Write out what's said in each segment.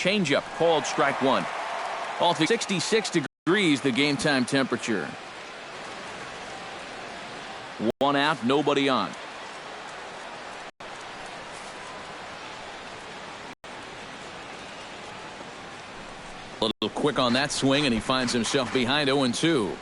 changeup called strike one. All 66 degrees the game time temperature. 1 out, nobody on. A little quick on that swing, and he finds himself behind 0-2.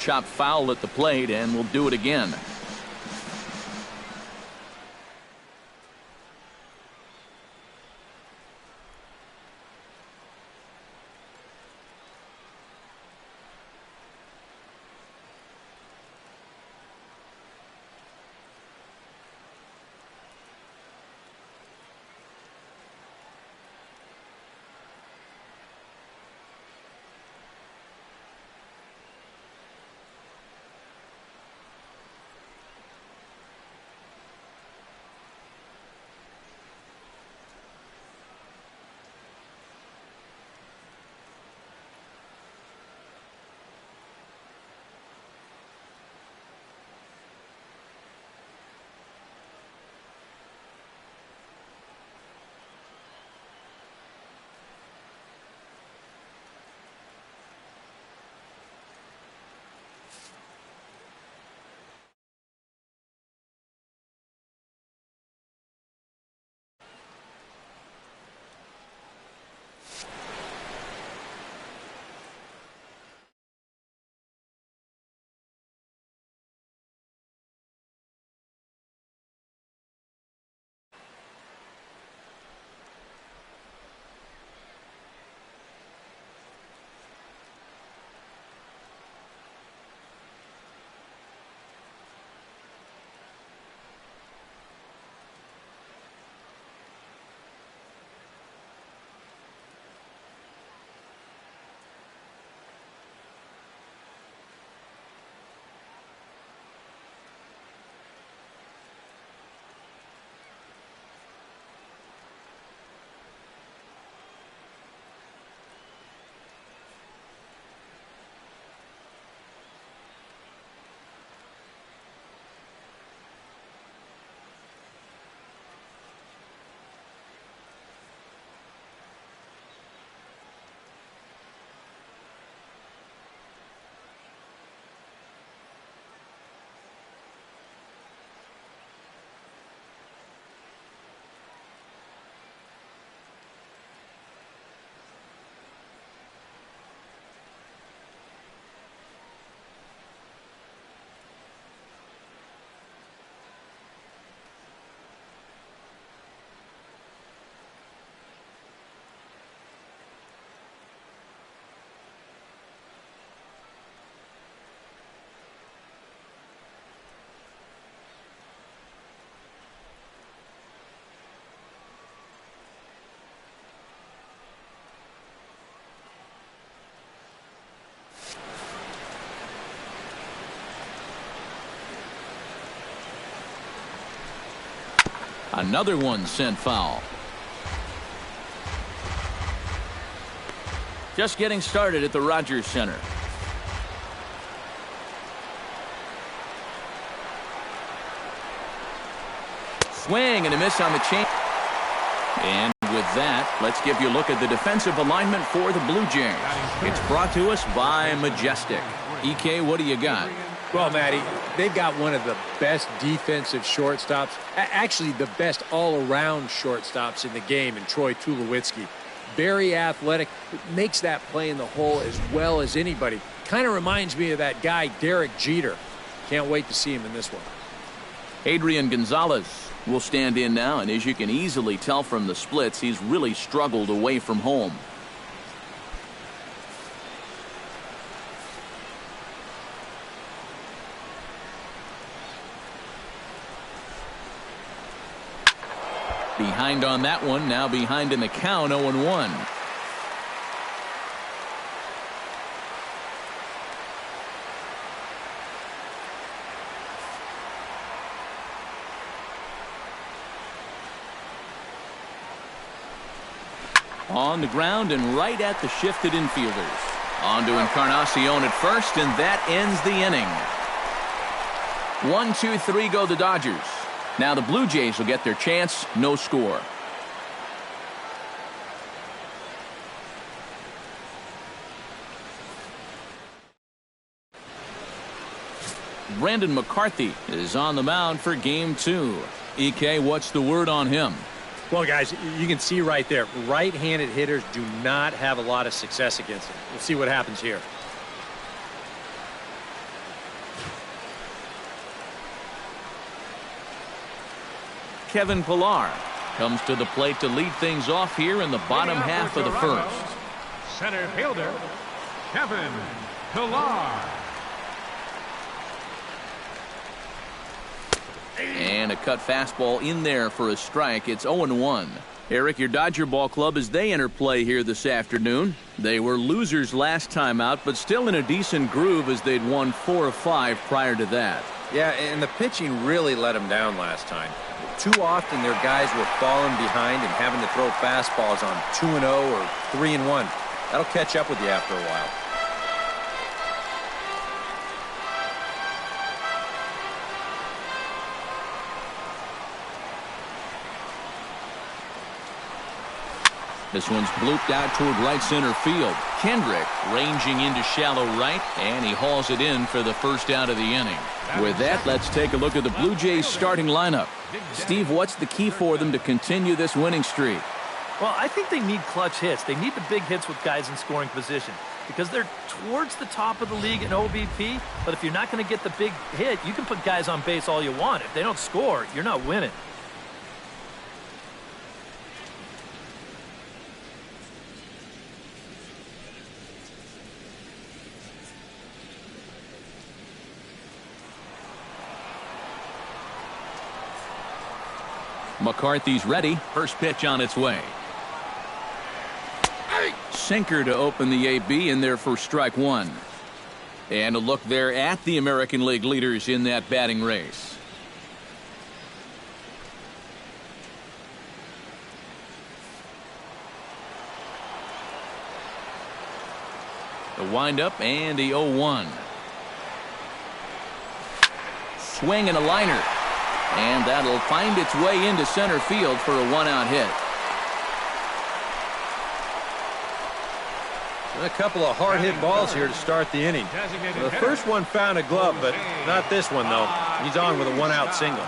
Chop foul at the plate, and we'll do it again. Another one sent foul. Just getting started at the Rogers Center. Swing and a miss on the change. And with that, let's give you a look at the defensive alignment for the Blue Jays. It's brought to us by Majestic. EK, what do you got? Well, Matty, they've got one of the best defensive shortstops, actually the best all-around shortstops in the game in Troy Tulowitzki. Very athletic, makes that play in the hole as well as anybody. Kind of reminds me of that guy, Derek Jeter. Can't wait to see him in this one. Adrian Gonzalez will stand in now, and as you can easily tell from the splits, he's really struggled away from home. Behind on that one, now behind in the count, 0-1. On the ground and right at the shifted infielders. On to Encarnacion at first, and that ends the inning. 1-2-3 go the Dodgers. Now the Blue Jays will get their chance. No score. Brandon McCarthy is on the mound for game 2. EK, what's the word on him? Well, guys, you can see right there, right-handed hitters do not have a lot of success against him. We'll see what happens here. Kevin Pillar comes to the plate to lead things off here in the bottom half of the first. Center fielder, Kevin Pillar. And a cut fastball in there for a strike. It's 0-1. Eric, your Dodger ball club, as they enter play here this afternoon. They were losers last time out, but still in a decent groove as they'd won 4 of 5 prior to that. Yeah, and the pitching really let them down last time. Too often their guys were falling behind and having to throw fastballs on 2-0 or 3-1. That'll catch up with you after a while. This one's blooped out toward right center field. Kendrick ranging into shallow right, and he hauls it in for the first out of the inning. With that, let's take a look at the Blue Jays starting lineup. Steve, what's the key for them to continue this winning streak? Well, I think they need clutch hits. They need the big hits with guys in scoring position because they're towards the top of the league in OBP, but if you're not going to get the big hit, you can put guys on base all you want. If they don't score, you're not winning. McCarthy's ready. First pitch on its way. Sinker to open the AB in there for strike 1. And a look there at the American League leaders in that batting race. The windup and the 0-1. Swing and a liner. And that'll find its way into center field for a one-out hit. A couple of hard-hit balls here to start the inning. The first one found a glove, but not this one, though. He's on with a one-out single.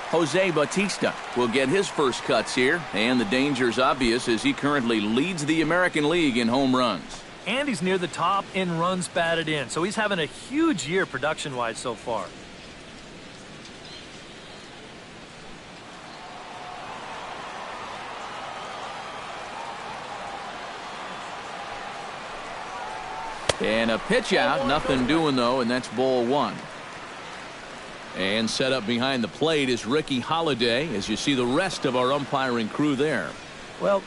Jose Bautista will get his first cuts here, and the danger's obvious as he currently leads the American League in home runs. And he's near the top in runs batted in, so he's having a huge year production-wise so far. And a pitch out, nothing doing though, and that's ball 1. And set up behind the plate is Ricky Holiday as you see the rest of our umpiring crew there. Well,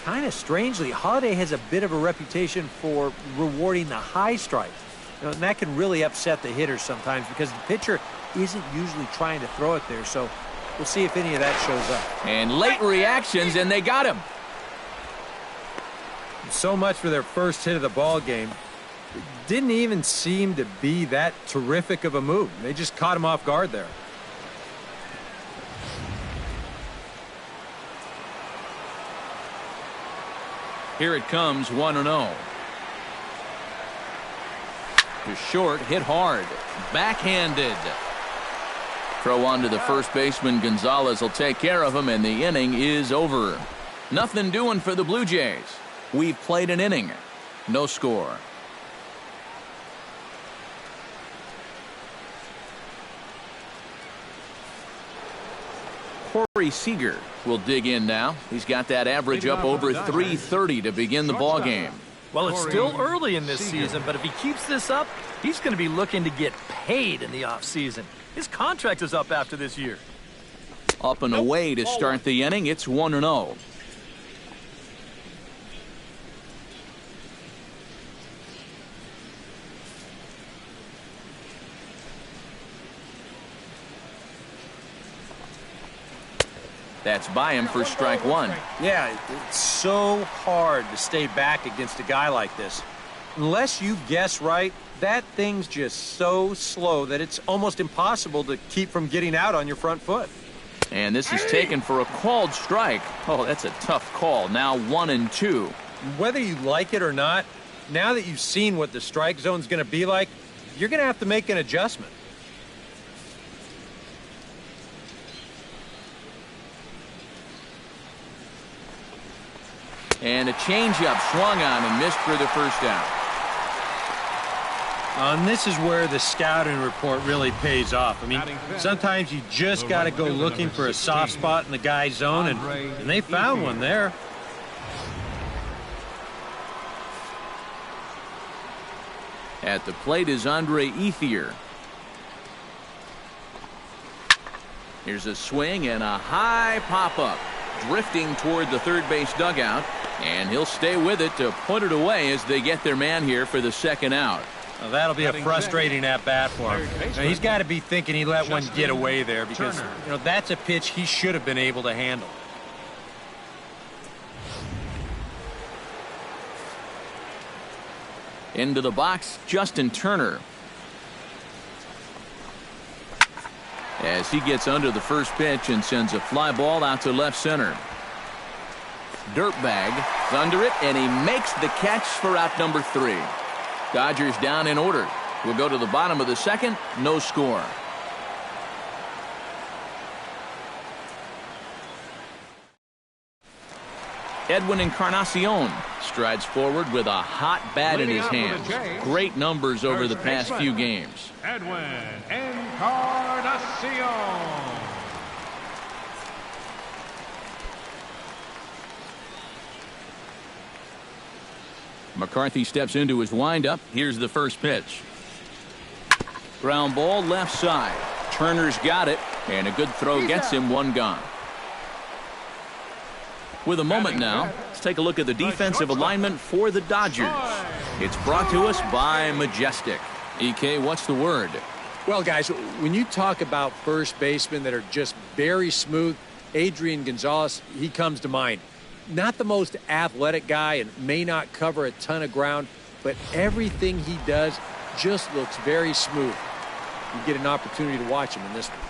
kind of strangely, Holiday has a bit of a reputation for rewarding the high strike. And that can really upset the hitters sometimes because the pitcher isn't usually trying to throw it there, so we'll see if any of that shows up. And late reactions, and they got him. So much for their first hit of the ball game. It didn't even seem to be that terrific of a move. They just caught him off guard there. Here it comes, 1-0. To short, hit hard. Backhanded. Throw on to the first baseman. Gonzalez will take care of him, and the inning is over. Nothing doing for the Blue Jays. We've played an inning. No score. Corey Seager will dig in now. He's got that average up over 330 to begin the ball game. Well, it's still early in this season, but if he keeps this up, he's going to be looking to get paid in the offseason. His contract is up after this year. Up and away to start the inning. It's 1-0. That's by him for strike one. Yeah, it's so hard to stay back against a guy like this. Unless you guess right, that thing's just so slow that it's almost impossible to keep from getting out on your front foot. And this is taken for a called strike. Oh, that's a tough call. Now 1-2. Whether you like it or not, now that you've seen what the strike zone's going to be like, you're going to have to make an adjustment. And a changeup swung on and missed for the first out. And this is where the scouting report really pays off. I mean, sometimes you just got to go looking for a soft spot in the guy's zone, and they found one there. At the plate is Andre Ethier. Here's a swing and a high pop-up. Drifting toward the third base dugout, and he'll stay with it to put it away as they get their man here for the second out. Well, that'll be a frustrating at-bat for him. Now, he's got to be thinking he let one get away there because, that's a pitch he should have been able to handle. Into the box, Justin Turner. As he gets under the first pitch and sends a fly ball out to left center. Dirtbag is under it, and he makes the catch for out number 3. Dodgers down in order. We'll go to the bottom of the second. No score. Edwin Encarnacion strides forward with a hot bat in his hands. Great numbers over the past few games. Edwin Encarnacion. McCarthy steps into his windup. Here's the first pitch. Ground ball left side. Turner's got it, and a good throw gets him one gone. With a moment now, let's take a look at the defensive alignment for the Dodgers. It's brought to us by Majestic. EK, what's the word? Well, guys, when you talk about first basemen that are just very smooth, Adrian Gonzalez, he comes to mind. Not the most athletic guy and may not cover a ton of ground, but everything he does just looks very smooth. You get an opportunity to watch him in this one.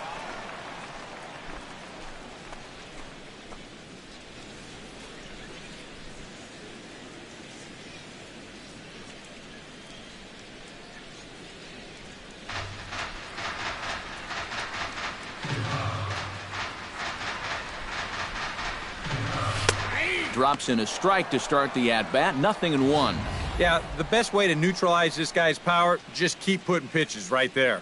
Drops in a strike to start the at-bat. 0-1. Yeah, the best way to neutralize this guy's power, just keep putting pitches right there.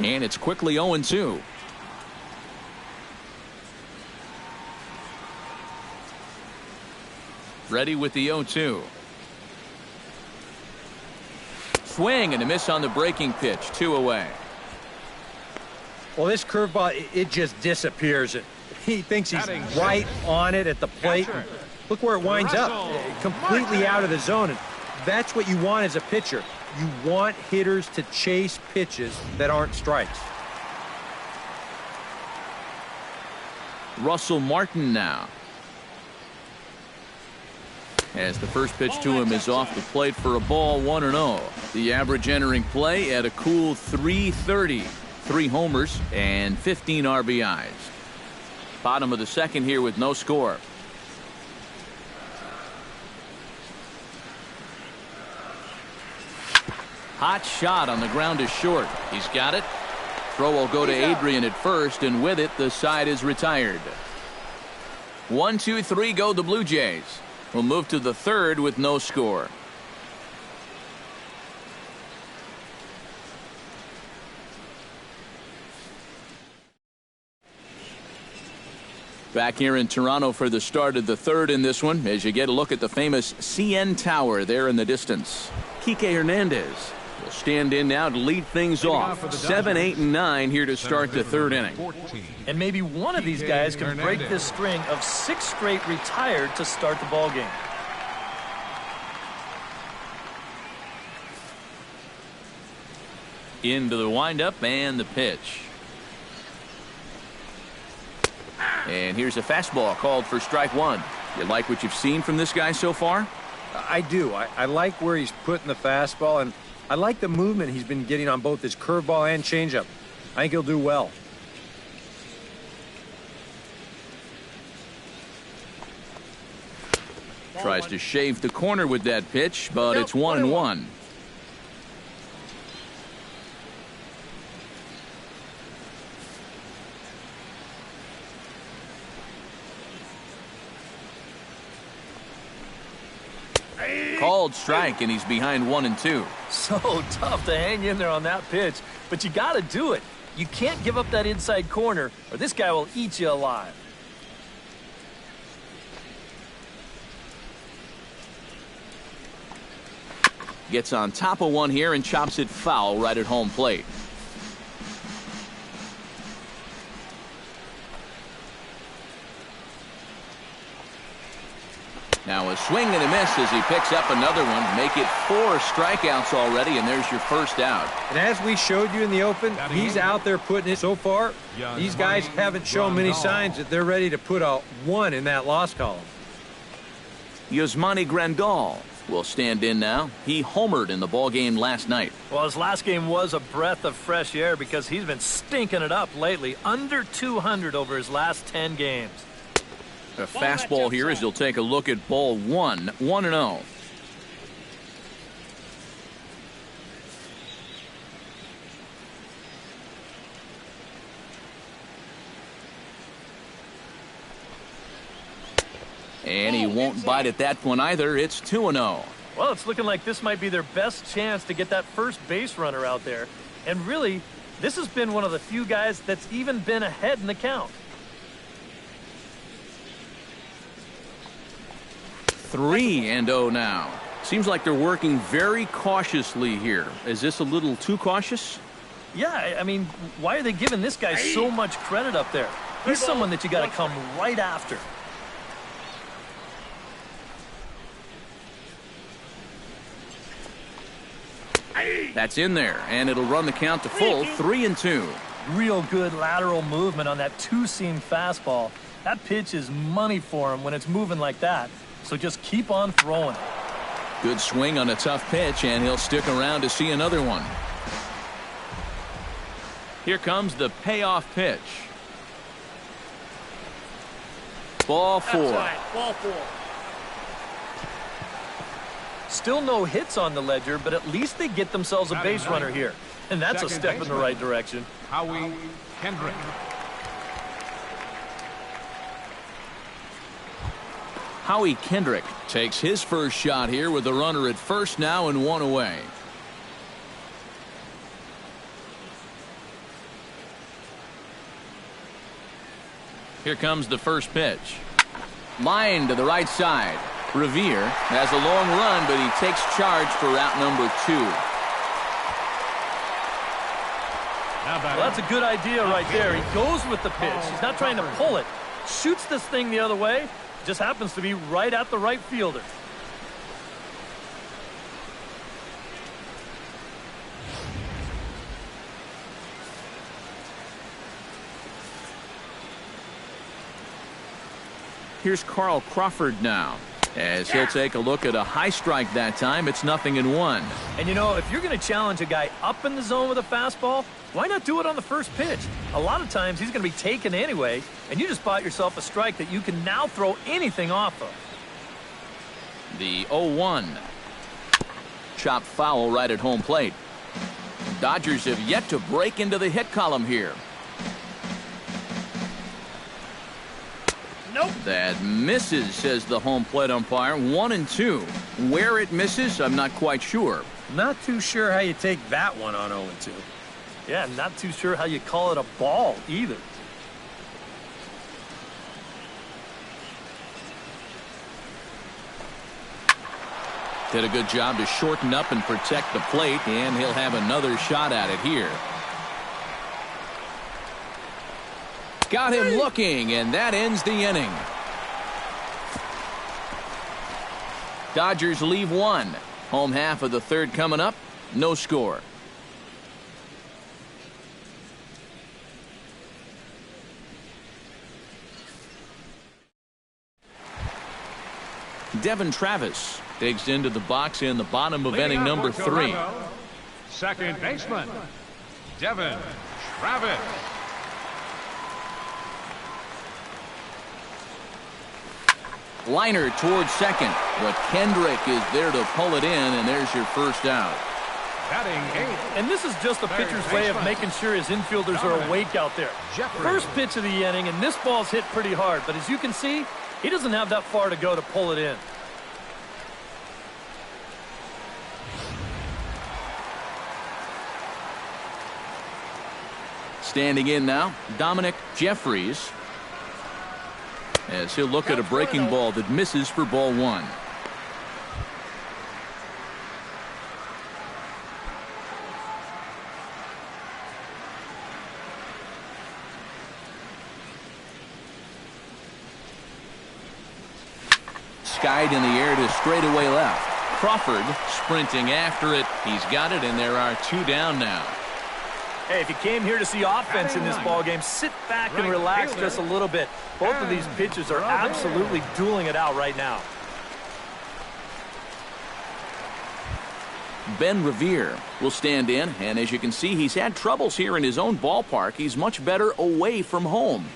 And it's quickly 0-2. Ready with the 0-2. Swing and a miss on the breaking pitch. 2 away. Well, this curveball, it just disappears. He thinks he's right on it at the plate. Look where it winds up, completely out of the zone. And that's what you want as a pitcher. You want hitters to chase pitches that aren't strikes. Russell Martin now. As the first pitch to him is off the plate for a ball, 1-0. The average entering play at a cool .330. 3 homers and 15 RBIs. Bottom of the second here with no score. Hot shot on the ground is short. He's got it. Throw will go to Adrian at first, and with it, the side is retired. 1, 2, 3 go the Blue Jays. We'll move to the third with no score. Back here in Toronto for the start of the third in this one, as you get a look at the famous CN Tower there in the distance. Kike Hernandez will stand in now to lead things off. 7, 8, and 9 here to start the third inning. And maybe one of these guys can break this string of 6 straight retired to start the ball game. Into the windup and the pitch. And here's a fastball called for strike 1. You like what you've seen from this guy so far? I do. I like where he's putting the fastball, and I like the movement he's been getting on both his curveball and changeup. I think he'll do well. Tries to shave the corner with that pitch, but it's 1-1. Called strike, and he's behind 1-2. So tough to hang in there on that pitch, but you got to do it. You can't give up that inside corner, or this guy will eat you alive. Gets on top of one here and chops it foul right at home plate. Now a swing and a miss as he picks up another one. Make it 4 strikeouts already, and there's your first out. And as we showed you in the open, he's out there putting it so far. These guys haven't shown many signs that they're ready to put a 1 in that loss column. Yasmani Grandal will stand in now. He homered in the ball game last night. Well, his last game was a breath of fresh air because he's been stinking it up lately. Under 200 over his last 10 games. A fastball here as he'll take a look at ball 1. 1-0. And he won't bite at that one either. It's 2-0. Well, it's looking like this might be their best chance to get that first base runner out there. And really, this has been one of the few guys that's even been ahead in the count. 3-0 now. Seems like they're working very cautiously here. Is this a little too cautious? Yeah, I mean, why are they giving this guy so much credit up there? He's someone that you got to come right after. That's in there, and it'll run the count to full. 3-2. Real good lateral movement on that 2-seam fastball. That pitch is money for him when it's moving like that. So just keep on throwing. Good swing on a tough pitch, and he'll stick around to see another one. Here comes the payoff pitch. Ball 4. Ball 4. Still no hits on the ledger, but at least they get themselves a base runner here. And that's a step in the right direction. Howie Kendrick. Howie Kendrick takes his first shot here with a runner at first now and 1 away. Here comes the first pitch. Line to the right side. Revere has a long run, but he takes charge for route number 2. Well, that's a good idea right there. He goes with the pitch. He's not trying to pull it. shoots this thing the other way. Just happens to be right at the right fielder. Here's Carl Crawford now, as he'll take a look at a high strike that time. It's 0-1. And, you know, if you're going to challenge a guy up in the zone with a fastball, why not do it on the first pitch? A lot of times he's going to be taken anyway, and you just bought yourself a strike that you can now throw anything off of. The 0-1. Chopped foul right at home plate. Dodgers have yet to break into the hit column here. Nope. That misses, says the home plate umpire. 1-2. Where it misses, I'm not quite sure. Not too sure how you take that one on 0-2. Yeah, not too sure how you call it a ball either. Did a good job to shorten up and protect the plate, and he'll have another shot at it here. Got him looking, and that ends the inning. Dodgers leave one. Home half of the third coming up. No score. Devin Travis digs into the box in the bottom of inning number 3. Second baseman, Devin Travis. Liner towards second, but Kendrick is there to pull it in, and there's your first out. Batting 8. And this is just the pitcher's way of making sure his infielders are awake out there. First pitch of the inning, and this ball's hit pretty hard, but as you can see, he doesn't have that far to go to pull it in. Standing in now, Dominic Jeffries, as he'll look at a breaking ball that misses for ball 1. Skied in the air to straightaway left. Crawford sprinting after it. He's got it, and there are 2 down now. Hey, if you came here to see offense in this ballgame, sit back and relax just a little bit. Both of these pitchers are absolutely dueling it out right now. Ben Revere will stand in, and as you can see, he's had troubles here in his own ballpark. He's much better away from home.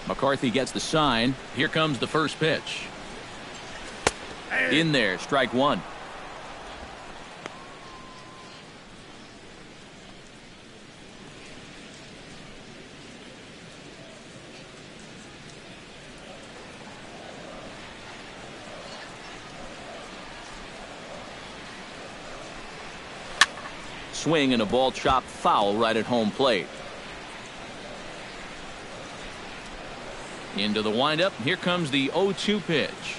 McCarthy gets the sign. Here comes the first pitch. In there, strike 1. Swing and a ball chopped foul right at home plate. Into the windup. Here comes the 0-2 pitch.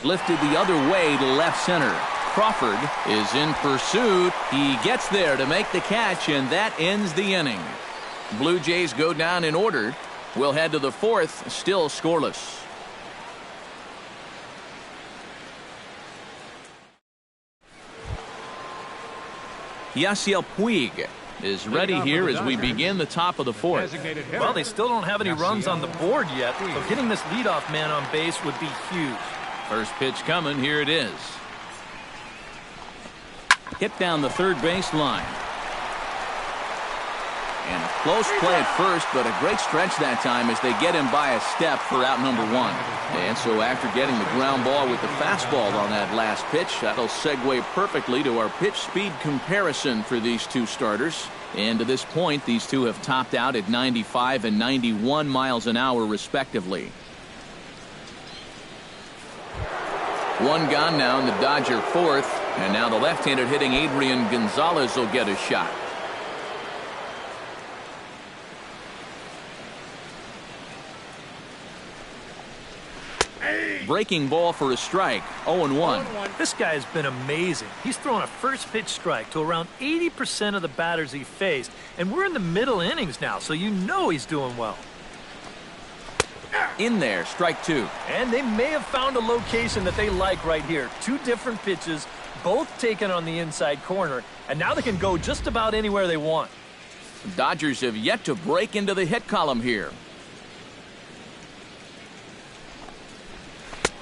Lifted the other way to left center. Crawford is in pursuit. He gets there to make the catch, and that ends the inning. Blue Jays go down in order. We'll head to the 4th, still scoreless. Yasiel Puig is ready here as we begin the top of the 4th. Well, they still don't have any runs on the board yet, so getting this leadoff man on base would be huge. First pitch coming. Here it is. Hit down the third base line. And a close play at first, but a great stretch that time as they get him by a step for out number 1. And so after getting the ground ball with the fastball on that last pitch, that'll segue perfectly to our pitch speed comparison for these two starters. And to this point, these two have topped out at 95 and 91 miles an hour respectively. One gone now in the Dodger 4th, and now the left-handed hitting Adrian Gonzalez will get a shot. Breaking ball for a strike. 0-1. This guy's been amazing. He's thrown a first pitch strike to around 80% of the batters he faced. And we're in the middle innings now, so you know he's doing well. In there, strike 2. And they may have found a location that they like right here. 2 different pitches, both taken on the inside corner. And now they can go just about anywhere they want. The Dodgers have yet to break into the hit column here.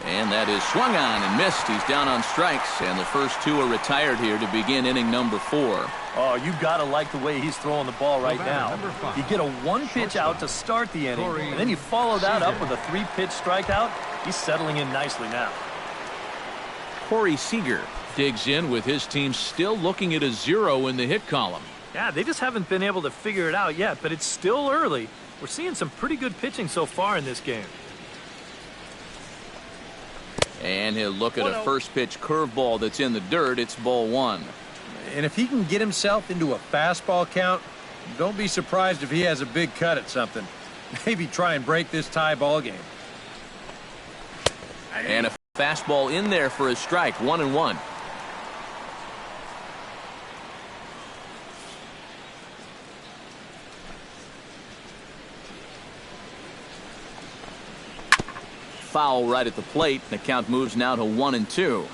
And that is swung on and missed. He's down on strikes, and the first 2 are retired here to begin inning number 4. Oh, you got to like the way he's throwing the ball right now. You get a 1-pitch out to start the inning, and then you follow that up with a 3-pitch strikeout. He's settling in nicely now. Corey Seager digs in with his team still looking at a 0 in the hit column. Yeah, they just haven't been able to figure it out yet, but it's still early. We're seeing some pretty good pitching so far in this game. And he'll look at a first pitch curveball that's in the dirt. It's ball 1. And if he can get himself into a fastball count, don't be surprised if he has a big cut at something. Maybe try and break this tie ball game. And a fastball in there for a strike. 1-1. Foul right at the plate. The count moves now to 1-2.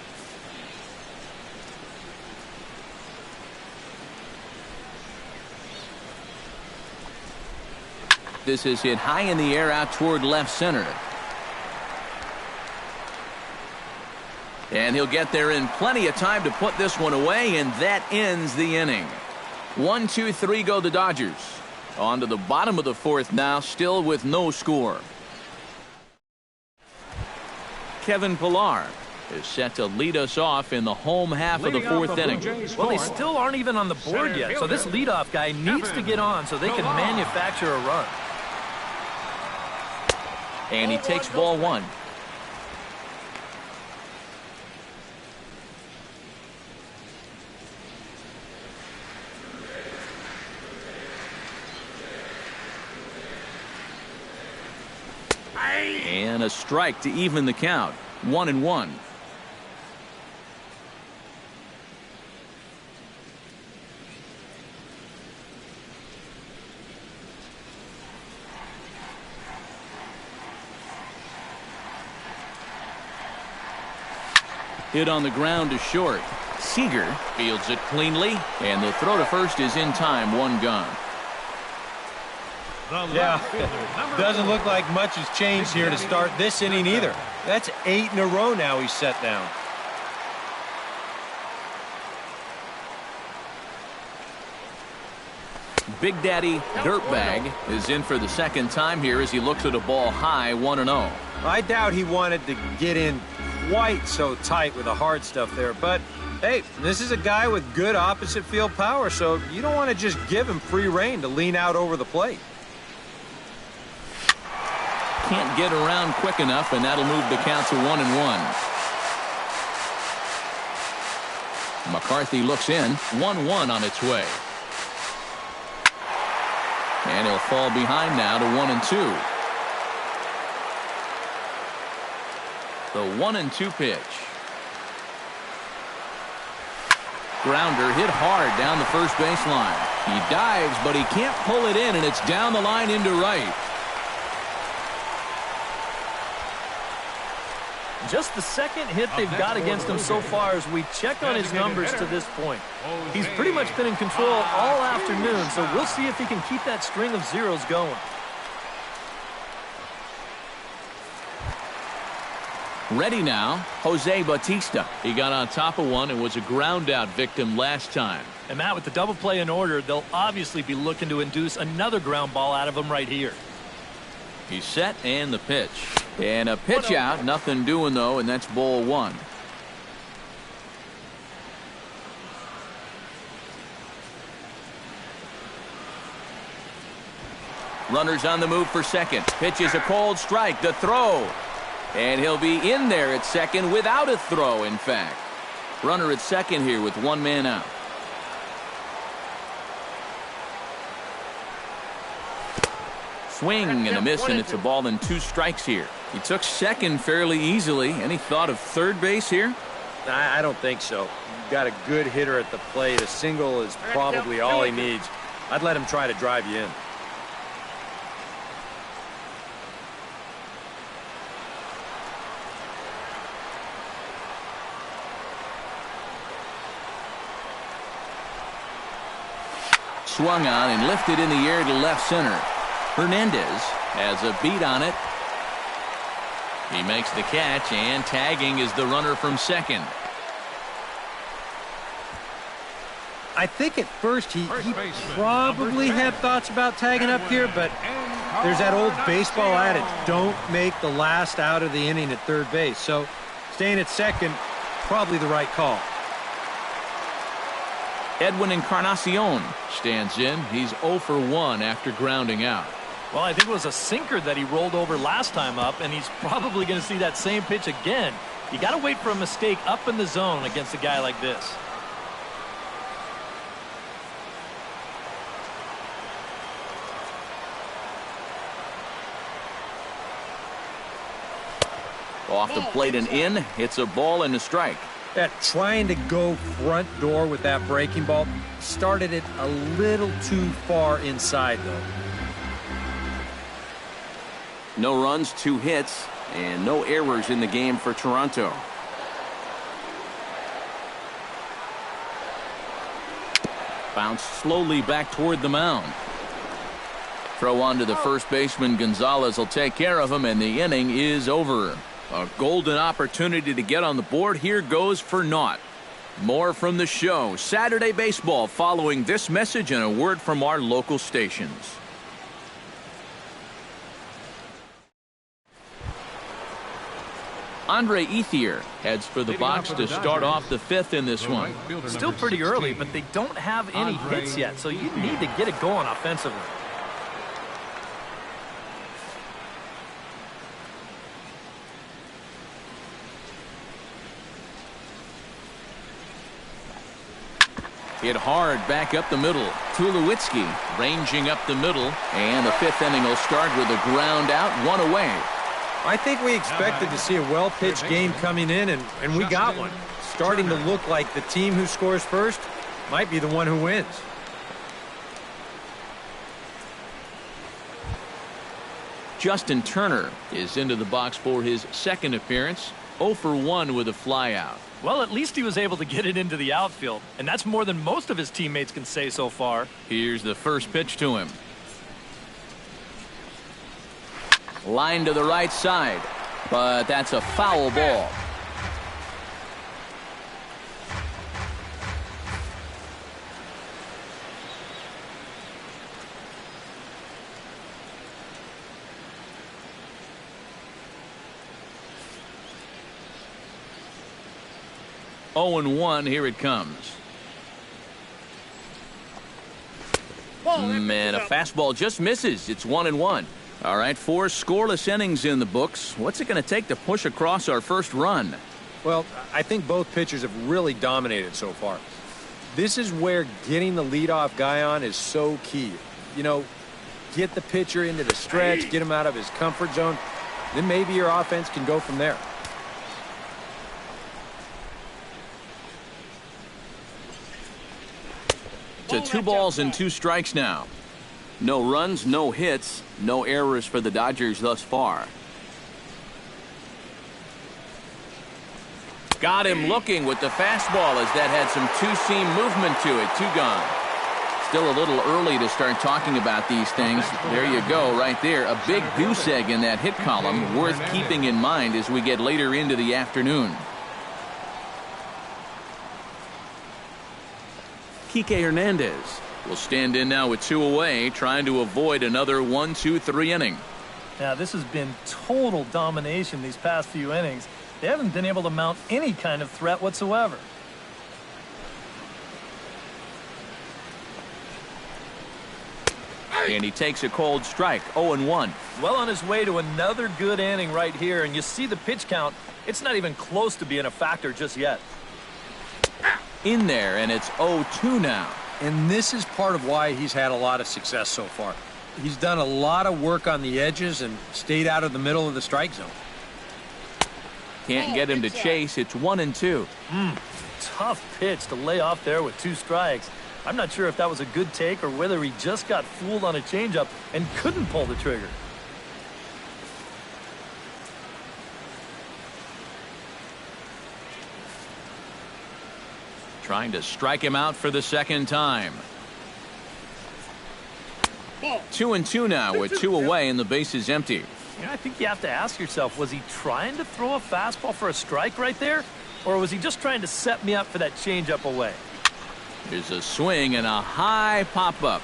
This is hit high in the air out toward left center. And he'll get there in plenty of time to put this one away, and that ends the inning. 1-2-3 go the Dodgers. On to the bottom of the 4th now, still with no score. Kevin Pillar is set to lead us off in the home half of the 4th inning. Well, they still aren't even on the board yet, so this leadoff guy needs to get on so they can manufacture a run. And he takes ball 1. And a strike to even the count. 1-1. Hit on the ground to short. Seager fields it cleanly, and the throw to first is in time. 1 gone. Yeah, doesn't look like much has changed here to start this inning either. That's 8 in a row now he's set down. Big Daddy Dirtbag is in for the second time here as he looks at a ball high. 1-0. I doubt he wanted to get in quite so tight with the hard stuff there, but hey, this is a guy with good opposite field power, so you don't want to just give him free rein to lean out over the plate. Can't get around quick enough, and that'll move the count to 1-1. McCarthy looks in. 1-1 on its way. And he'll fall behind now to 1-2. The 1-2 pitch. Grounder hit hard down the first baseline. He dives, but he can't pull it in, and it's down the line into right. Just the second hit they've got against him so far as we check on his numbers to this point. He's pretty much been in control all afternoon, so we'll see if he can keep that string of zeros going. Ready now, Jose Bautista. He got on top of one and was a ground out victim last time. And Matt, with the double play in order, they'll obviously be looking to induce another ground ball out of him right here. He's set, and the pitch. And a pitch out. Nothing doing, though, and that's ball 1. Runners on the move for second. Pitch is a cold strike. The throw. And he'll be in there at second without a throw, in fact. Runner at second here with 1 man out. Swing and a miss, and it's a ball and 2 strikes here. He took second fairly easily. Any thought of third base here? I don't think so. You've got a good hitter at the plate. A single is probably all he needs. I'd let him try to drive you in. Swung on and lifted in the air to left center. Hernandez has a beat on it. He makes the catch, and tagging is the runner from second. I think at first he probably had thoughts about tagging up here, but there's that old baseball adage, don't make the last out of the inning at third base. So staying at second, probably the right call. Edwin Encarnacion stands in. He's 0 for 1 after grounding out. Well, I think it was a sinker that he rolled over last time up, and he's probably going to see that same pitch again. You got to wait for a mistake up in the zone against a guy like this. Off the plate and in. It's a ball and a strike. That trying to go front door with that breaking ball started it a little too far inside, though. No runs, 2 hits, and no errors in the game for Toronto. Bounce slowly back toward the mound. Throw on to the first baseman. Gonzalez will take care of him, and the inning is over. A golden opportunity to get on the board here goes for naught. More from the show. Saturday Baseball following this message and a word from our local stations. Andre Ethier heads for the box to start off the 5th in this one. Still pretty early, but they don't have any hits yet, so you need to get it going offensively. Hit hard back up the middle. Tulowitzki ranging up the middle, and the 5th inning will start with a ground out, 1 away. I think we expected to see a well-pitched game coming in, and we got one. Starting to look like the team who scores first might be the one who wins. Justin Turner is into the box for his second appearance. 0 for 1 with a flyout. Well, at least he was able to get it into the outfield, and that's more than most of his teammates can say so far. Here's the first pitch to him. Line to the right side, but that's a foul ball. Oh and 1, here it comes. Man, a fastball just misses. It's 1 and 1. All right, 4 scoreless innings in the books. What's it going to take to push across our first run? Well, I think both pitchers have really dominated so far. This is where getting the leadoff guy on is so key. You know, get the pitcher into the stretch, get him out of his comfort zone, then maybe your offense can go from there. To 2 balls and 2 strikes now. No runs, no hits, no errors for the Dodgers thus far. Got him looking with the fastball as that had some two-seam movement to it. 2 gone. Still a little early to start talking about these things. There you go, right there. A big goose egg in that hit column, worth keeping in mind as we get later into the afternoon. Kike Hernandez will stand in now with 2 away, trying to avoid another 1-2-3 inning. Now, this has been total domination these past few innings. They haven't been able to mount any kind of threat whatsoever. And he takes a cold strike, 0-1. Well on his way to another good inning right here, and you see the pitch count. It's not even close to being a factor just yet. In there, and it's 0-2 now. And this is part of why he's had a lot of success so far. he's done a lot of work on the edges and stayed out of the middle of the strike zone. Can't get him to chase. It's 1-2. Tough pitch to lay off there with 2 strikes. I'm not sure if that was a good take or whether he just got fooled on a changeup and couldn't pull the trigger. Trying to strike him out for the second time. 2-2 now with 2 away and the base is empty. I think you have to ask yourself, was he trying to throw a fastball for a strike right there? Or was he just trying to set me up for that changeup away? Here's a swing and a high pop-up.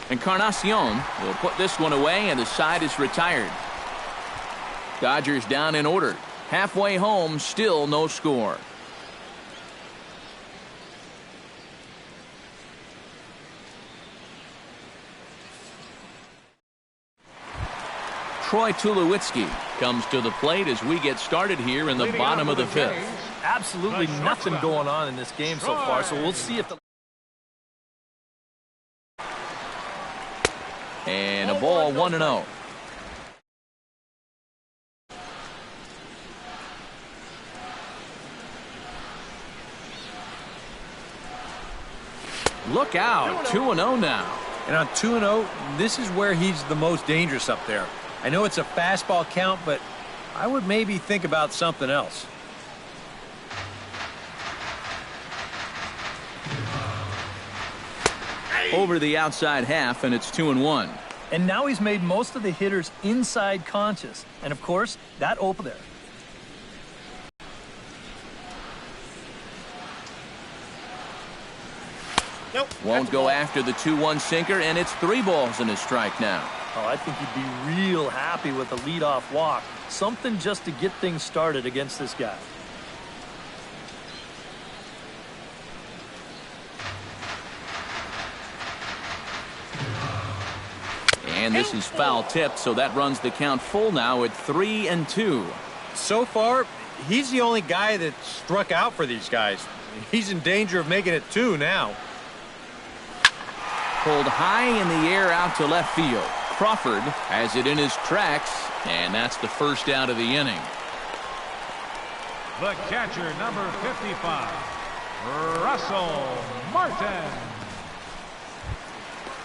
Encarnacion will put this one away and the side is retired. Dodgers down in order. Halfway home, still no score. Troy Tulowitzki comes to the plate as we get started here in the bottom of the 5th. Absolutely nothing going on in this game so far, so we'll see if the... And a ball 1-0. Look out, 2-0 now. And on 2-0, this is where he's the most dangerous up there. I know it's a fastball count, but I would maybe think about something else. Over the outside half, and it's 2-1. And now he's made most of the hitters inside conscious. And, of course, that open there. Won't go after the 2-1 sinker, and it's 3 balls and a strike now. Oh, I think he'd be real happy with a leadoff walk. Something just to get things started against this guy. And this is foul tipped, so that runs the count full now at 3-2. So far, he's the only guy that struck out for these guys. He's in danger of making it 2 now. Pulled high in the air out to left field. Crawford has it in his tracks, and that's the first out of the inning. The catcher, number 55, Russell Martin.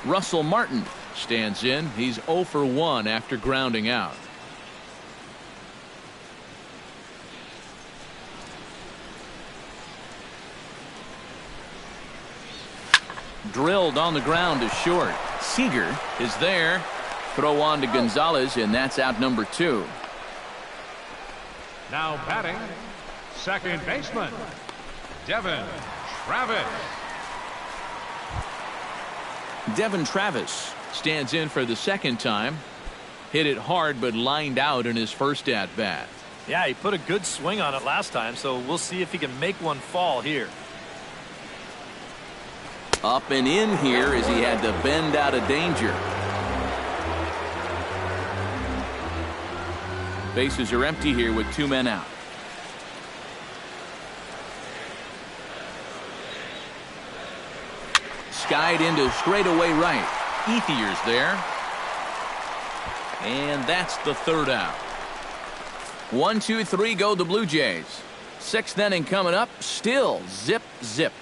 Russell Martin stands in. He's 0 for 1 after grounding out. Drilled on the ground to short. Seager is there. Throw on to Gonzalez, and that's out number 2. Now batting, second baseman, Devin Travis. Devin Travis stands in for the second time. Hit it hard, but lined out in his first at-bat. Yeah, he put a good swing on it last time, so we'll see if he can make one fall here. Up and in here as he had to bend out of danger. Bases are empty here with 2 men out. Skied into straightaway right. Ethier's there. And that's the 3rd out. 1, 2, 3 go the Blue Jays. 6th inning coming up. Still zip, zip.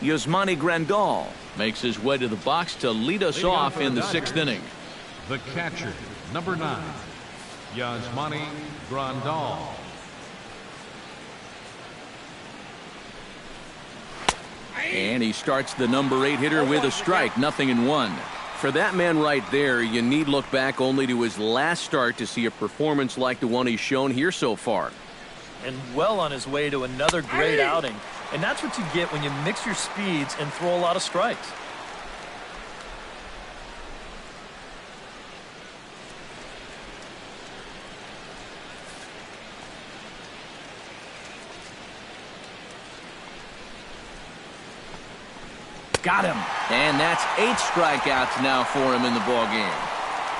Yasmani Grandal makes his way to the box to lead us off in the 6th inning. The catcher, number 9, Yasmani Grandal. And he starts the number 8 hitter with a strike, 0-1. For that man right there, you need look back only to his last start to see a performance like the one he's shown here so far. And well on his way to another great outing. And that's what you get when you mix your speeds and throw a lot of strikes. Got him. And that's 8 strikeouts now for him in the ballgame.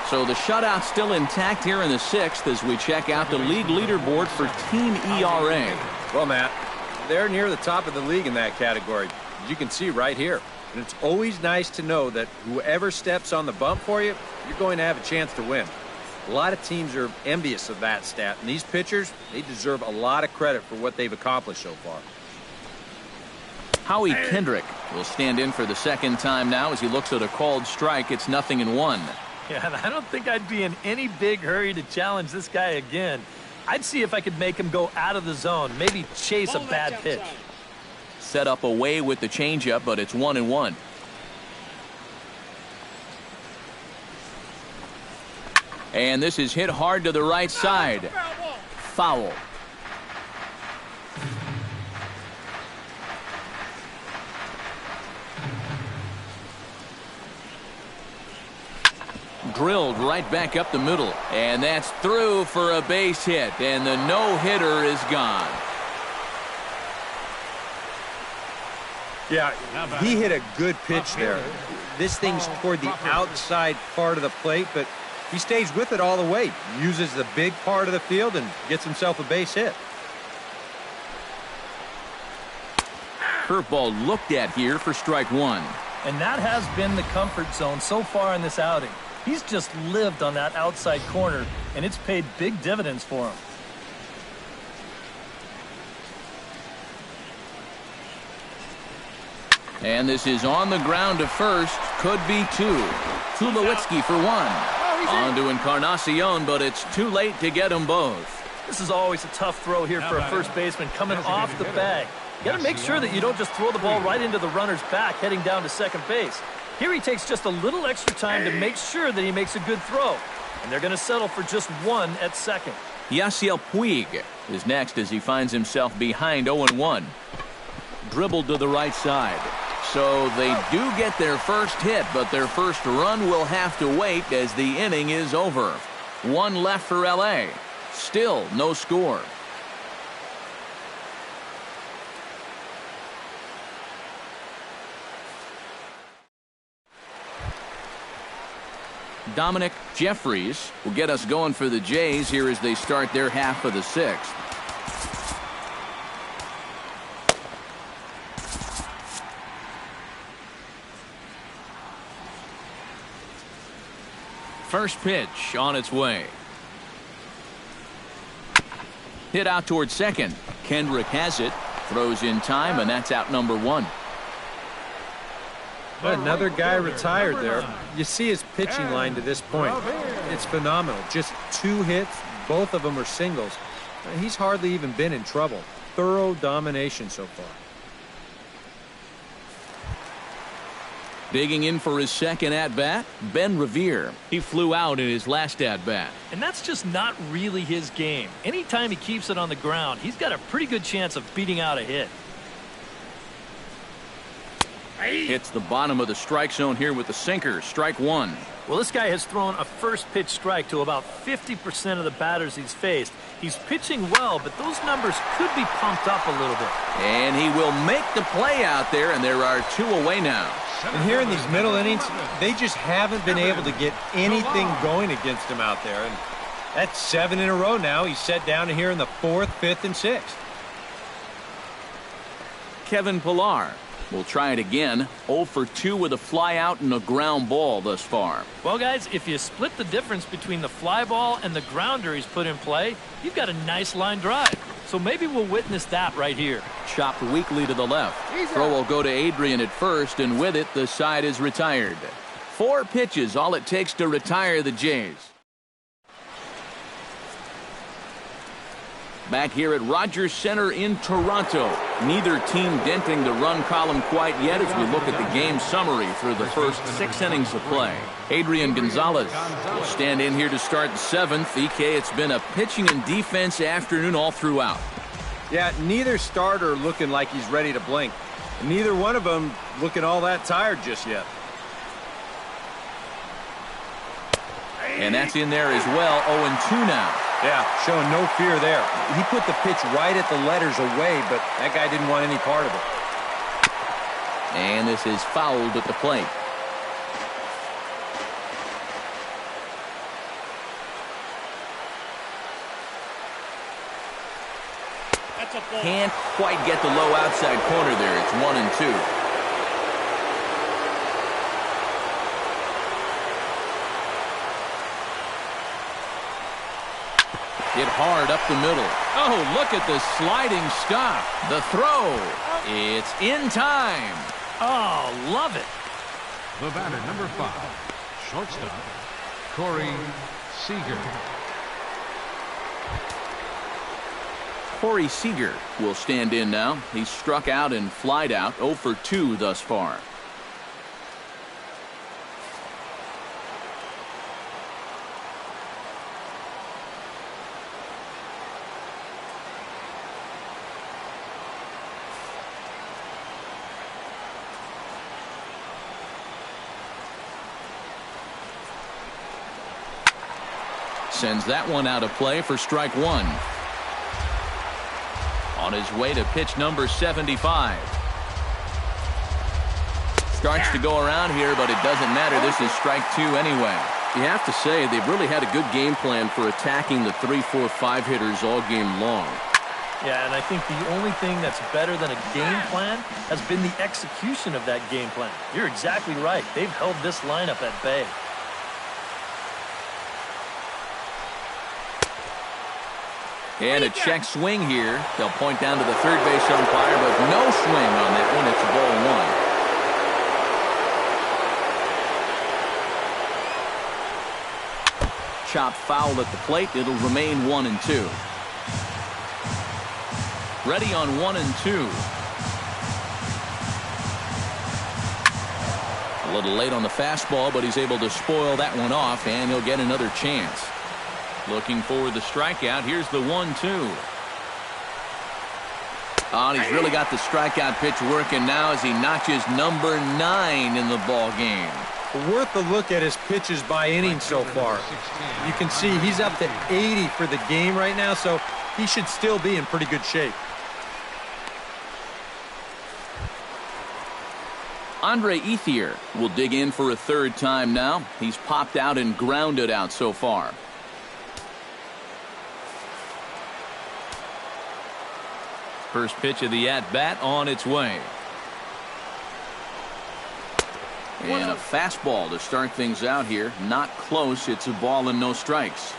So the shutout still intact here in the 6th as we check out the league leaderboard for team ERA. Well, Matt, they're near the top of the league in that category, as you can see right here. And it's always nice to know that whoever steps on the bump for you, you're going to have a chance to win. A lot of teams are envious of that stat, and these pitchers, they deserve a lot of credit for what they've accomplished so far. Howie Kendrick will stand in for the second time now as he looks at a called strike. It's 0-1. Yeah, and I don't think I'd be in any big hurry to challenge this guy again. I'd see if I could make him go out of the zone, maybe chase a bad pitch. Set up away with the changeup, but it's 1-1. And this is hit hard to the right side. Foul. Drilled right back up the middle, and that's through for a base hit, and the no-hitter is gone. Yeah, he hit a good pitch there. This thing's toward the outside part of the plate, but he stays with it all the way, uses the big part of the field, and gets himself a base hit. Curveball looked at here for strike one. And that has been the comfort zone so far in this outing. He's just lived on that outside corner, and it's paid big dividends for him. And this is on the ground to first. Could be two. Tulowitzki for one. On to Encarnacion, but it's too late to get them both. This is always a tough throw here for a first baseman coming off the bag. You got to make sure that you don't just throw the ball right into the runner's back heading down to second base. Here he takes just a little extra time to make sure that he makes a good throw. And they're going to settle for just one at second. Yasiel Puig is next as he finds himself behind 0-1. Dribbled to the right side. So they do get their first hit, but their first run will have to wait as the inning is over. One left for LA. Still no score. Dominic Jeffries will get us going for the Jays here as they start their half of the sixth. First pitch on its way. Hit out towards second. Kendrick has it. Throws in time, and that's out number one. Another guy retired there. You see his pitching line to this point. It's phenomenal. Just 2 hits. Both of them are singles. He's hardly even been in trouble. Thorough domination so far. Digging in for his second at-bat, Ben Revere. He flew out in his last at-bat. And that's just not really his game. Anytime he keeps it on the ground, he's got a pretty good chance of beating out a hit. Hits the bottom of the strike zone here with the sinker. Strike one. Well, this guy has thrown a first pitch strike to about 50% of the batters he's faced. He's pitching well, but those numbers could be pumped up a little bit. And he will make the play out there, and there are 2 away now. And here in these middle innings, they just haven't been able to get anything going against him out there. And that's 7 in a row now. He's set down here in the 4th, 5th, and 6th. Kevin Pillar will try it again. 0 for 2 with a fly out and a ground ball thus far. Well, guys, if you split the difference between the fly ball and the grounder he's put in play, you've got a nice line drive. So maybe we'll witness that right here. Chopped weakly to the left. Throw will go to Adrian at first, and with it, the side is retired. 4 pitches, all it takes to retire the Jays. Back here at Rogers Center in Toronto. Neither team denting the run column quite yet as we look at the game summary through the first 6 innings of play. Adrian Gonzalez will stand in here to start the 7th. EK, it's been a pitching and defense afternoon all throughout. Yeah, neither starter looking like he's ready to blink. And neither one of them looking all that tired just yet. And that's in there as well. 0-2 now. Yeah, showing no fear there. He put the pitch right at the letters away, but that guy didn't want any part of it. And this is fouled at the plate. Can't quite get the low outside corner there. It's 1-2. Hit hard up the middle. Oh, look at the sliding stop. The throw. It's in time. Oh, love it. The batter, number 5, shortstop, Corey Seager. Corey Seager will stand in now. He's struck out and flied out, 0 for 2 thus far. Sends that one out of play for strike 1. On his way to pitch number 75. Starts to go around here, but it doesn't matter. This is strike 2 anyway. You have to say they've really had a good game plan for attacking the 3, 4, 5 hitters all game long. Yeah, and I think the only thing that's better than a game plan has been the execution of that game plan. You're exactly right. They've held this lineup at bay. And a check swing here. They'll point down to the third base umpire, but no swing on that one. It's a ball 1. Chop foul at the plate. It'll remain 1-2. Ready on 1-2. A little late on the fastball, but he's able to spoil that one off, and he'll get another chance. Looking for the strikeout. Here's the 1-2. Oh, he's really got the strikeout pitch working now as he notches number 9 in the ball game. Worth a look at his pitches by inning so far. You can see he's up to 80 for the game right now, so he should still be in pretty good shape. Andre Ethier will dig in for a third time now. He's popped out and grounded out so far. First pitch of the at-bat on its way. And a fastball to start things out here. Not close. It's a ball and no strikes.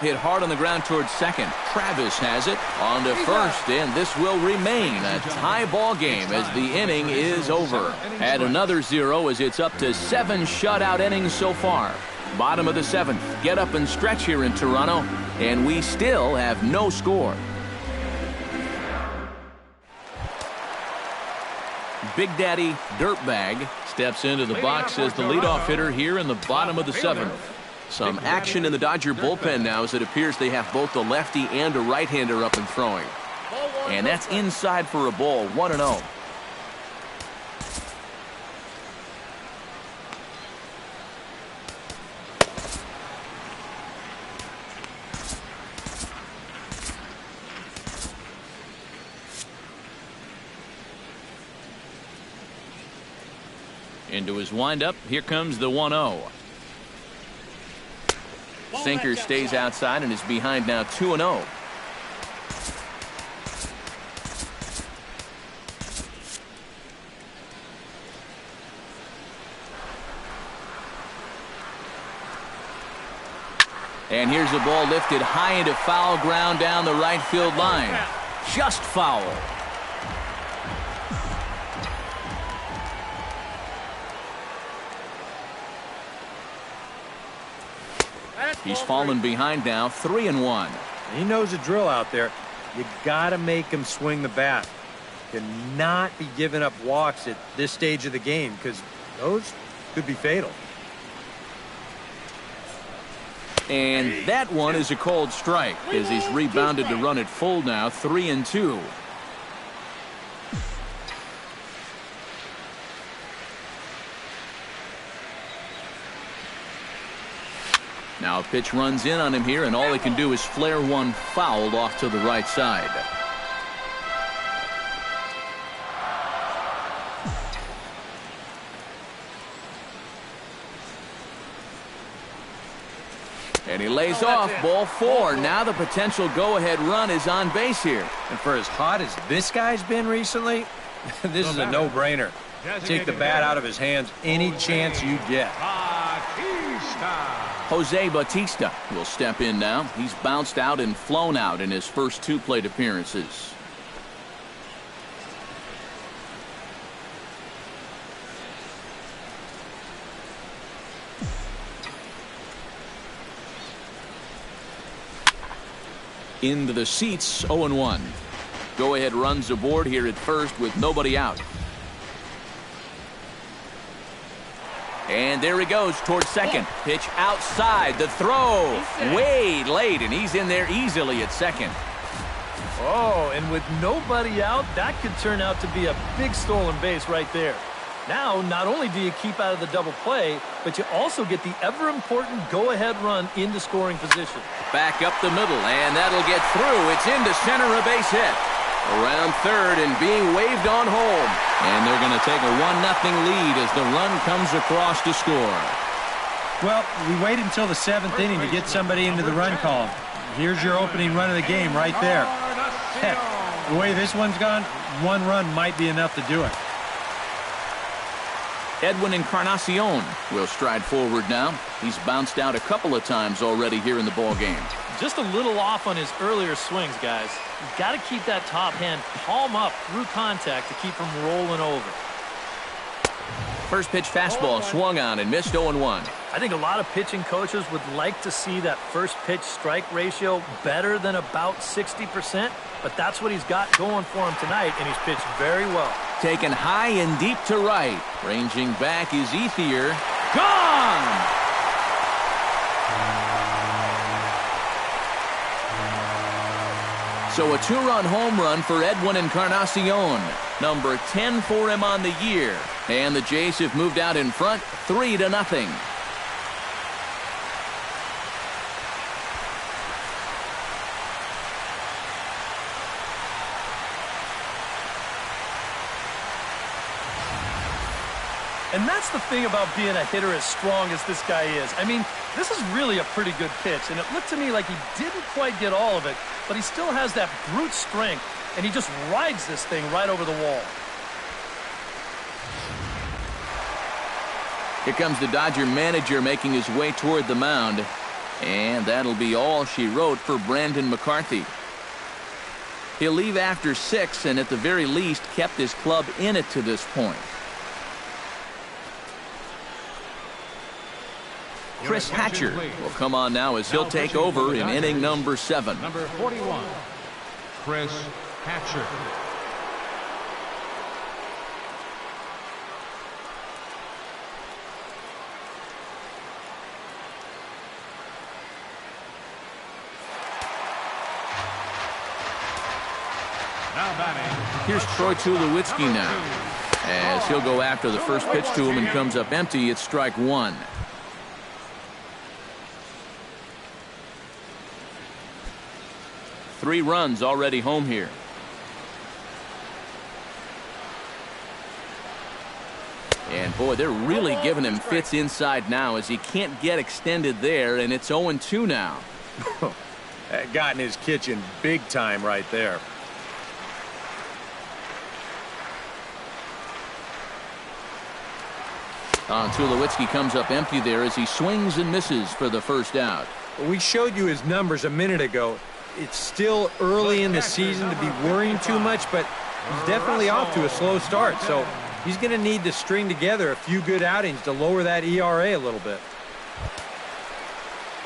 Hit hard on the ground towards second. Travis has it on to first, and this will remain a tie ball game as the inning is over. Add another 0 as it's up to 7 shutout innings so far. Bottom of the 7th. Get up and stretch here in Toronto, and we still have no score. Big Daddy Dirtbag steps into the box as the leadoff hitter here in the bottom of the 7th. Some action in the Dodger bullpen now as it appears they have both a lefty and a right-hander up and throwing. And that's inside for a ball, 1-0. Into his windup. Here comes the 1-0. Sinker stays outside and is behind now 2-0. And here's a ball lifted high into foul ground down the right field line. Just foul. He's fallen behind now, 3-1. He knows the drill out there. You got to make him swing the bat. Cannot be giving up walks at this stage of the game because those could be fatal. And that one is a cold strike as he's rebounded to run it full now, 3-2. Now a pitch runs in on him here, and all he can do is flare one fouled off to the right side. And he lays off. Ball 4. Now the potential go-ahead run is on base here. And for as hot as this guy's been recently, this is a no-brainer. Take the bat out of his hands any chance you get. Jose Bautista will step in now. He's bounced out and flown out in his first 2 plate appearances. Into the seats, 0-1. Go-ahead runs aboard here at first with nobody out. And there he goes towards second. Pitch outside. The throw way late, and he's in there easily at second. Oh, and with nobody out, that could turn out to be a big stolen base right there. Now, not only do you keep out of the double play, but you also get the ever-important go-ahead run into scoring position. Back up the middle, and that'll get through. It's into center, a base hit. Around third and being waved on home. And they're going to take a 1-0 lead as the run comes across to score. Well, we wait until the 7th inning to get somebody into the run column. Here's your opening run of the game right there. Heck, the way this one's gone, 1 run might be enough to do it. Edwin Encarnacion will stride forward now. He's bounced out a couple of times already here in the ballgame. Just a little off on his earlier swings, guys. You've got to keep that top hand palm up through contact to keep him rolling over. First pitch fastball swung on and missed 0-1. I think a lot of pitching coaches would like to see that first pitch strike ratio better than about 60%, but that's what he's got going for him tonight, and he's pitched very well. Taken high and deep to right. Ranging back is Ethier. Gone! So a 2-run home run for Edwin Encarnacion. Number 10 for him on the year. And the Jays have moved out in front 3-0. And that's the thing about being a hitter as strong as this guy is. I mean, this is really a pretty good pitch, and it looked to me like he didn't quite get all of it, but he still has that brute strength, and he just rides this thing right over the wall. Here comes the Dodger manager making his way toward the mound, and that'll be all she wrote for Brandon McCarthy. He'll leave after 6, and at the very least kept his club in it to this point. Chris Hatcher will come on now as he'll take over in inning number 7. Number 41, Chris Hatcher. Now batting. Here's Troy Tulowitzki now, as he'll go after the first pitch to him and comes up empty. It's strike 1. Three runs already home here. And boy, they're really giving him fits inside now as he can't get extended there, and it's 0-2 now. That got in his kitchen big time right there. Tulowitzki comes up empty there as he swings and misses for the first out. We showed you his numbers a minute ago. It's still early in the season to be worrying too much, but he's definitely off to a slow start, so he's going to need to string together a few good outings to lower that ERA a little bit.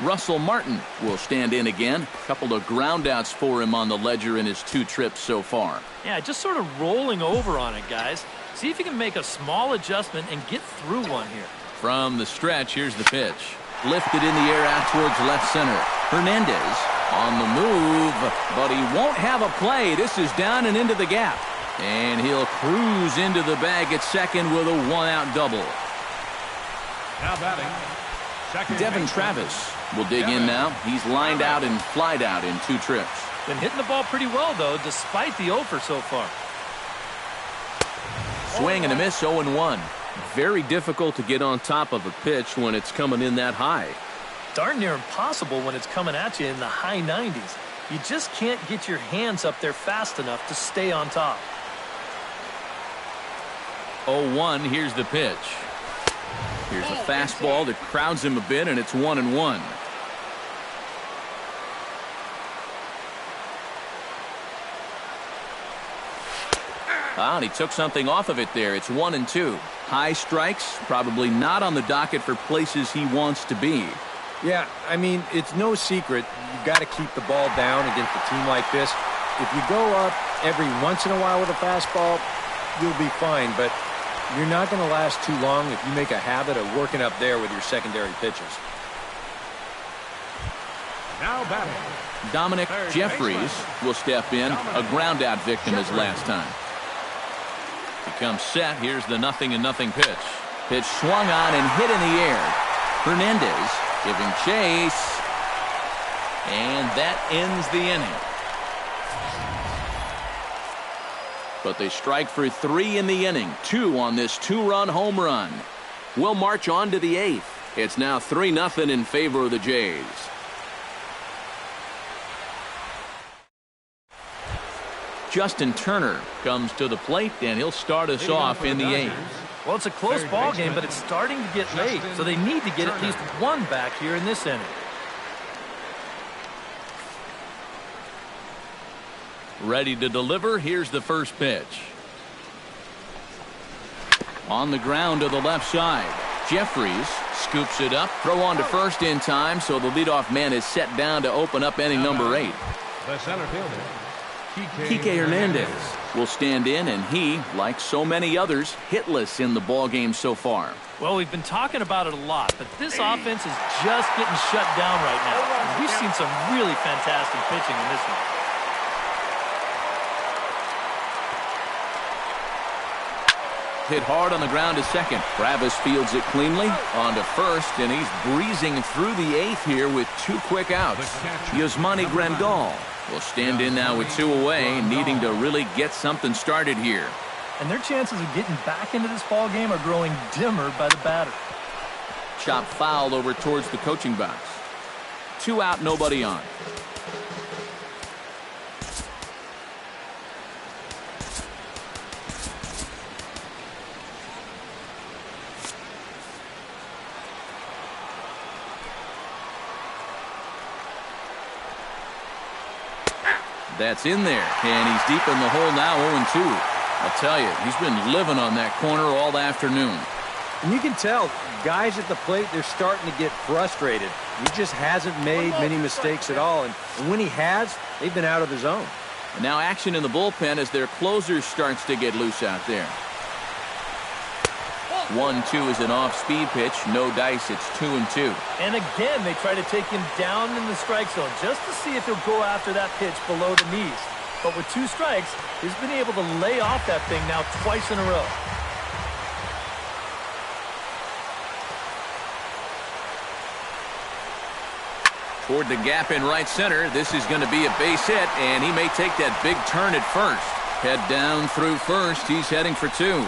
Russell Martin will stand in again. A couple of groundouts for him on the ledger in his 2 trips so far. Yeah, just sort of rolling over on it, guys. See if you can make a small adjustment and get through one here. From the stretch, here's the pitch. Lifted in the air out towards left center. Hernandez on the move, but he won't have a play. This is down and into the gap. And he'll cruise into the bag at second with a 1-out double. Now batting. Second Devin baseman. Travis will dig in now. He's lined out and flied out in 2 trips. Been hitting the ball pretty well, though, despite the offer so far. Swing and a miss, 0-1. Very difficult to get on top of a pitch when it's coming in that high. darn near impossible when it's coming at you in the high 90s. You just can't get your hands up there fast enough to stay on top. 0-1, here's the pitch. Here's a fastball that crowds him a bit, and it's 1-1. And he took something off of it there. It's 1-2. High strikes, probably not on the docket for places he wants to be. Yeah, I mean, it's no secret. You've got to keep the ball down against a team like this. If you go up every once in a while with a fastball, you'll be fine. But you're not going to last too long if you make a habit of working up there with your secondary pitches. Now batting. Dominic Jeffries will step in. A ground out victim as last time. He comes set. Here's the 0-0 pitch. Pitch swung on and hit in the air. Hernandez giving chase. And that ends the inning. But they strike for 3 in the inning. 2 on this 2-run home run. We'll march on to the 8th. It's now 3-0 in favor of the Jays. Justin Turner comes to the plate, and he'll start us off in the 8th. Well, it's a close ball game, but it's starting to get late, so they need to get at least one back here in this inning. Ready to deliver. Here's the first pitch. On the ground to the left side. Jeffries scoops it up. Throw on to first in time, so the leadoff man is set down to open up inning number 8. The center fielder, Kike Hernandez will stand in, and he, like so many others, hitless in the ball game so far. Well, we've been talking about it a lot, but this offense is just getting shut down right now. We've seen some really fantastic pitching in this one. Hit hard on the ground to second. Travis fields it cleanly on to first, and he's breezing through the 8th here with 2 quick outs. Yasmani Grandal will stand in now with 2 away, needing to really get something started here. And their chances of getting back into this ball game are growing dimmer by the batter. Chop foul over towards the coaching box. 2 out, nobody on. That's in there, and he's deep in the hole now, 0-2. I'll tell you, he's been living on that corner all afternoon. And you can tell, guys at the plate, they're starting to get frustrated. He just hasn't made many mistakes at all, and when he has, they've been out of the zone. And now action in the bullpen as their closer starts to get loose out there. 1-2 is an off-speed pitch. No dice. It's 2-2. And again, they try to take him down in the strike zone just to see if he'll go after that pitch below the knees. But with 2 strikes, he's been able to lay off that thing now twice in a row. Toward the gap in right center. This is going to be a base hit, and he may take that big turn at first. Head down through first. He's heading for 2.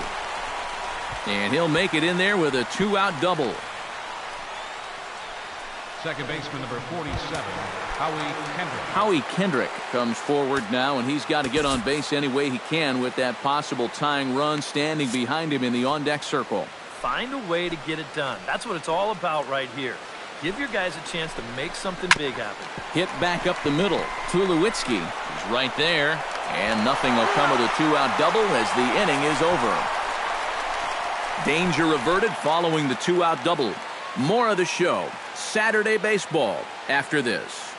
And he'll make it in there with a 2-out double. second baseman number 47, Howie Kendrick. Howie Kendrick comes forward now, and he's got to get on base any way he can with that possible tying run standing behind him in the on-deck circle. Find a way to get it done. That's what it's all about right here. Give your guys a chance to make something big happen. Hit back up the middle. Tulowitzki is right there, and nothing will come of the 2-out double as the inning is over. Danger averted following the 2-out double. More of the show, Saturday Baseball, after this.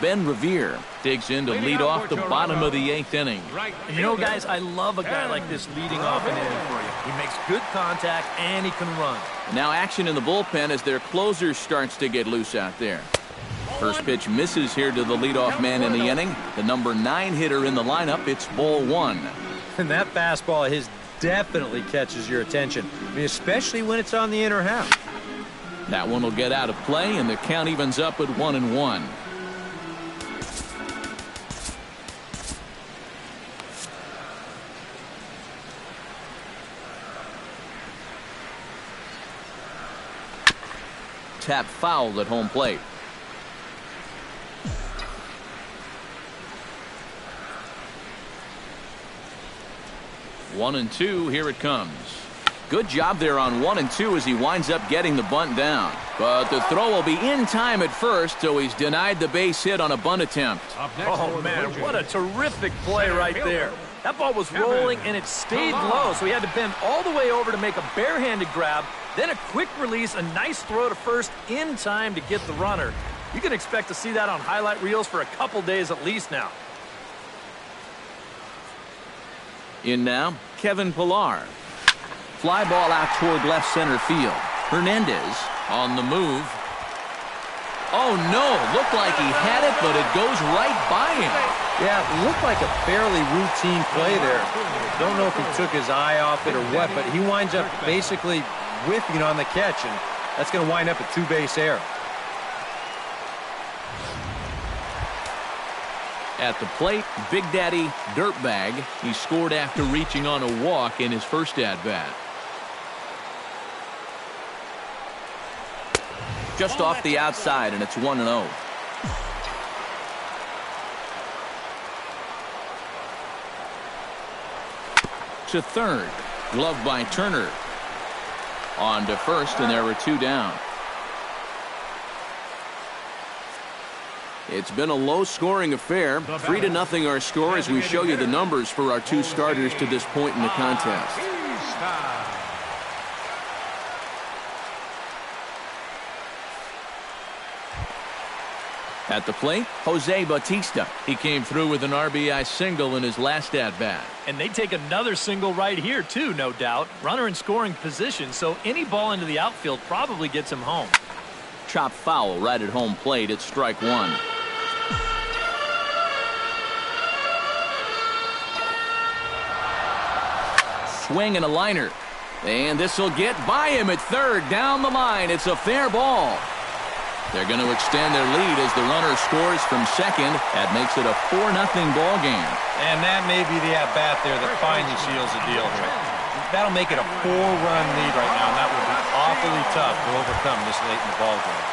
Ben Revere digs in to lead off the bottom of the 8th inning. And you know, guys, I love a guy like this leading off an inning for you. He makes good contact, and he can run. Now action in the bullpen as their closer starts to get loose out there. First pitch misses here to the leadoff man in the inning. The number 9 hitter in the lineup. It's ball 1. And that fastball of his definitely catches your attention. I mean, especially when it's on the inner half. That one will get out of play, and the count evens up at 1-1. tap foul at home plate. One and two, here it comes. Good job there on 1 and 2 as he winds up getting the bunt down. But the throw will be in time at first, so he's denied the base hit on a bunt attempt. Oh, man, what a terrific play right there. That ball was rolling, and it stayed low, so he had to bend all the way over to make a barehanded grab, then a quick release, a nice throw to first in time to get the runner. You can expect to see that on highlight reels for a couple days at least now. In now, Kevin Pillar. Fly ball out toward left center field. Hernandez on the move. Oh, no. Looked like he had it, but it goes right by him. Yeah, it looked like a fairly routine play there. Don't know if he took his eye off it or what, but he winds up basically whiffing on the catch, and that's going to wind up a two-base error. At the plate, Big Daddy Dirtbag. He scored after reaching on a walk in his first at-bat. Just off the outside, and it's 1-0. To third. Glove by Turner. On to first, and there were two down. It's been a low-scoring affair. 3-0 our score as we show you the numbers for our two starters to this point in the contest. At the plate, Jose Bautista. He came through with an RBI single in his last at-bat. And they take another single right here, too, no doubt. Runner in scoring position, so any ball into the outfield probably gets him home. Chop foul right at home plate. It's strike one. Swing and a liner. And this will get by him at third. Down the line. It's a fair ball. They're going to extend their lead as the runner scores from second. That makes it a 4-0 ball game. And that may be the at-bat there that finally seals the deal here. That'll make it a 4-run lead right now, and that will be awfully tough to overcome this late in the ball game.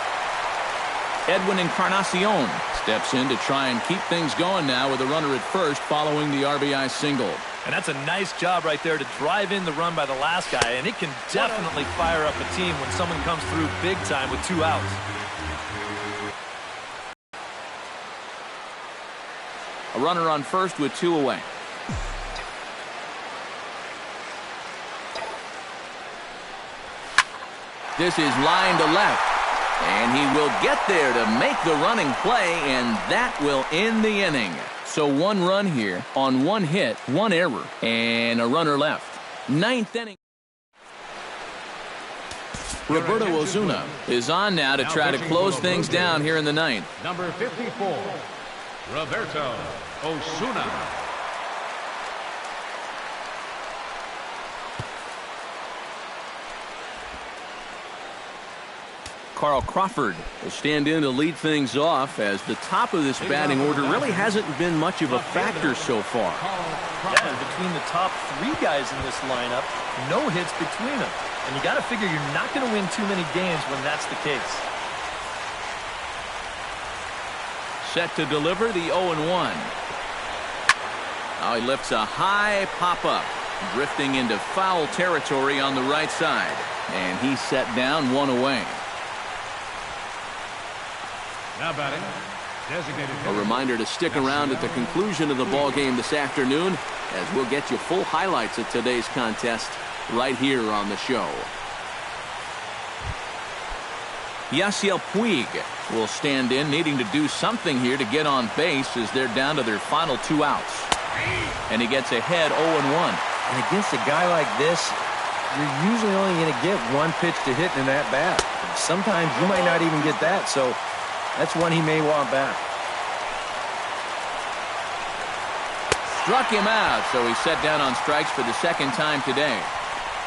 Edwin Encarnacion steps in to try and keep things going now with a runner at first following the RBI single. And that's a nice job right there to drive in the run by the last guy, and it can definitely fire up a team when someone comes through big time with 2 outs. A runner on first with 2 away. This is line to left. And he will get there to make the running play, and that will end the inning. So 1 run here on 1 hit, 1 error, and a runner left. 9th inning. Roberto Osuna is on now to try to close things down here in the 9th. Number 54, Roberto Osuna. Carl Crawford will stand in to lead things off as the top of this batting order really hasn't been much of a factor so far. Yeah, and between the top 3 guys in this lineup, no hits between them. And you got to figure you're not going to win too many games when that's the case. Set to deliver the 0-1. Now he lifts a high pop-up, drifting into foul territory on the right side. And he's set down 1 away. Now batting, designated. A reminder to stick around at the conclusion of the ball game this afternoon, as we'll get you full highlights of today's contest right here on the show. Yasiel Puig will stand in, needing to do something here to get on base as they're down to their final 2 outs. And he gets ahead 0-1. And against a guy like this, you're usually only going to get 1 pitch to hit in that bat. Sometimes you might not even get that, so that's one he may want back. Struck him out, so he's set down on strikes for the 2nd time today.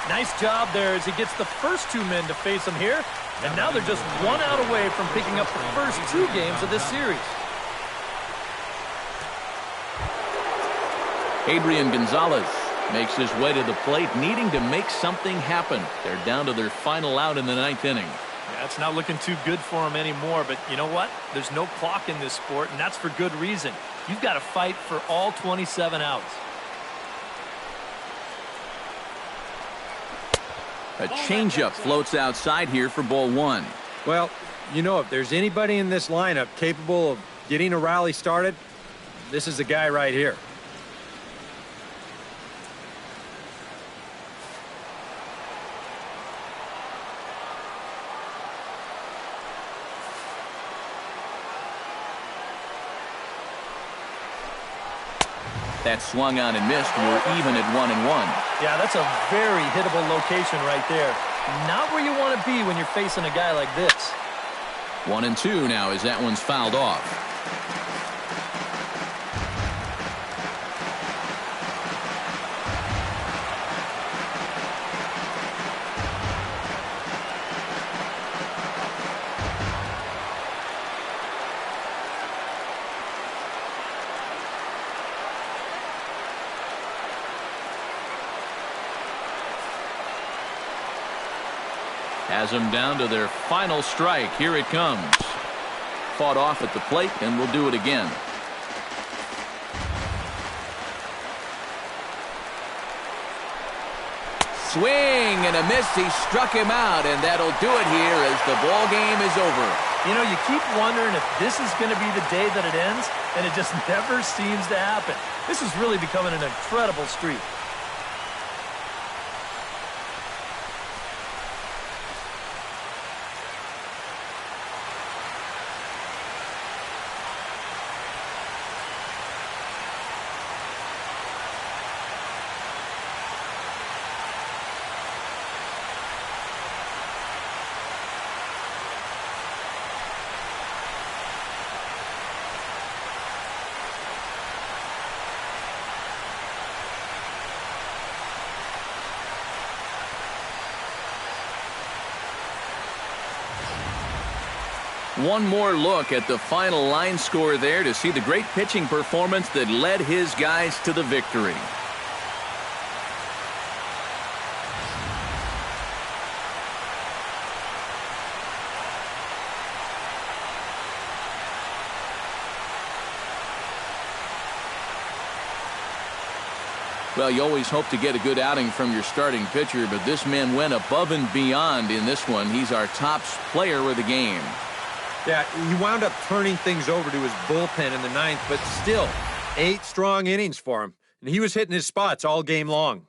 Nice job there as he gets the first 2 men to face him here. And now they're just 1 out away from picking up the first 2 games of this series. Adrian Gonzalez makes his way to the plate, needing to make something happen. They're down to their final out in the 9th inning. Yeah, That's not looking too good for him anymore, but you know what? There's no clock in this sport, and that's for good reason. You've got to fight for all 27 outs. A changeup floats outside here for ball one. Well, you know, if there's anybody in this lineup capable of getting a rally started, this is the guy right here. That swung on and missed. We're even at 1-1. Yeah, that's a very hittable location right there. Not where you want to be when you're facing a guy like this. 1-2 now as that one's fouled off. Has them down to their final strike. Here it comes. Fought off at the plate, and we'll do it again. Swing and a miss. He struck him out, and that'll do it here as the ball game is over. You know, you keep wondering if this is going to be the day that it ends, and it just never seems to happen. This is really becoming an incredible streak. One more look at the final line score there to see the great pitching performance that led his guys to the victory. Well, you always hope to get a good outing from your starting pitcher, but this man went above and beyond in this one. He's our top player of the game. Yeah, he wound up turning things over to his bullpen in the ninth, but still, 8 strong innings for him. And he was hitting his spots all game long.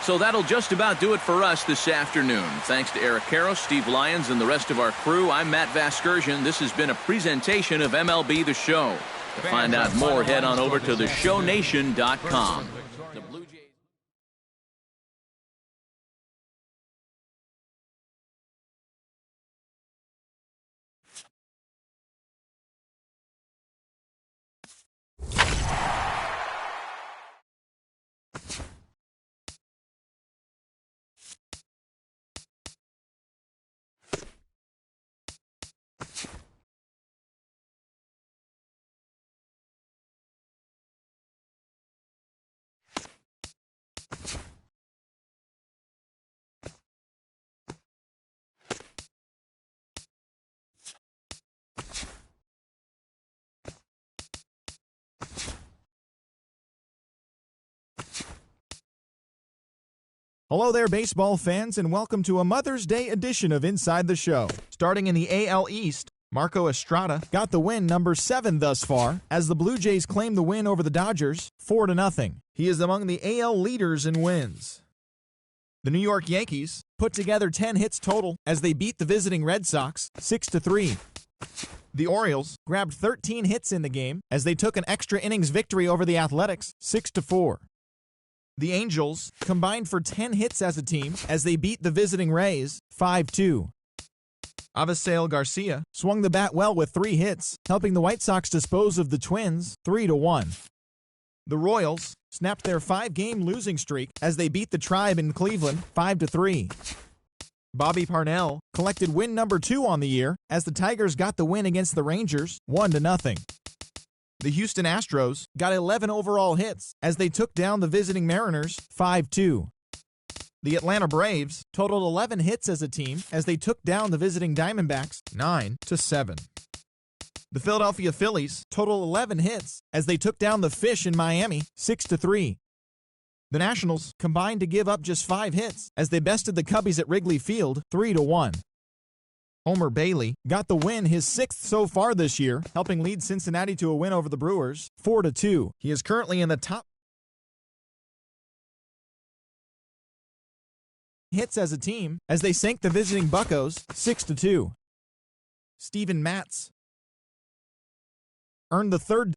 So that'll just about do it for us this afternoon. Thanks to Eric Karros, Steve Lyons, and the rest of our crew. I'm Matt Vasgersian. This has been a presentation of MLB The Show. To find out more, head on over to theshownation.com. Hello there, baseball fans, and welcome to a Mother's Day edition of Inside the Show. Starting in the AL East, Marco Estrada got the win number 7 thus far, as the Blue Jays claim the win over the Dodgers 4-0. He is among the AL leaders in wins. The New York Yankees put together 10 hits total as they beat the visiting Red Sox 6-3. The Orioles grabbed 13 hits in the game as they took an extra innings victory over the Athletics 6-4. The Angels combined for 10 hits as a team as they beat the visiting Rays 5-2. Avisail Garcia swung the bat well with 3 hits, helping the White Sox dispose of the Twins 3-1. The Royals snapped their 5-game losing streak as they beat the Tribe in Cleveland 5-3. Bobby Parnell collected win number 2 on the year as the Tigers got the win against the Rangers 1-0. The Houston Astros got 11 overall hits as they took down the visiting Mariners 5-2. The Atlanta Braves totaled 11 hits as a team as they took down the visiting Diamondbacks 9-7. The Philadelphia Phillies totaled 11 hits as they took down the Fish in Miami 6-3. The Nationals combined to give up just 5 hits as they bested the Cubbies at Wrigley Field 3-1. Homer Bailey got the win, his 6th so far this year, helping lead Cincinnati to a win over the Brewers 4-2. He is currently in the top hits as a team as they sank the visiting Buccos 6-2. Steven Matz earned the 3rd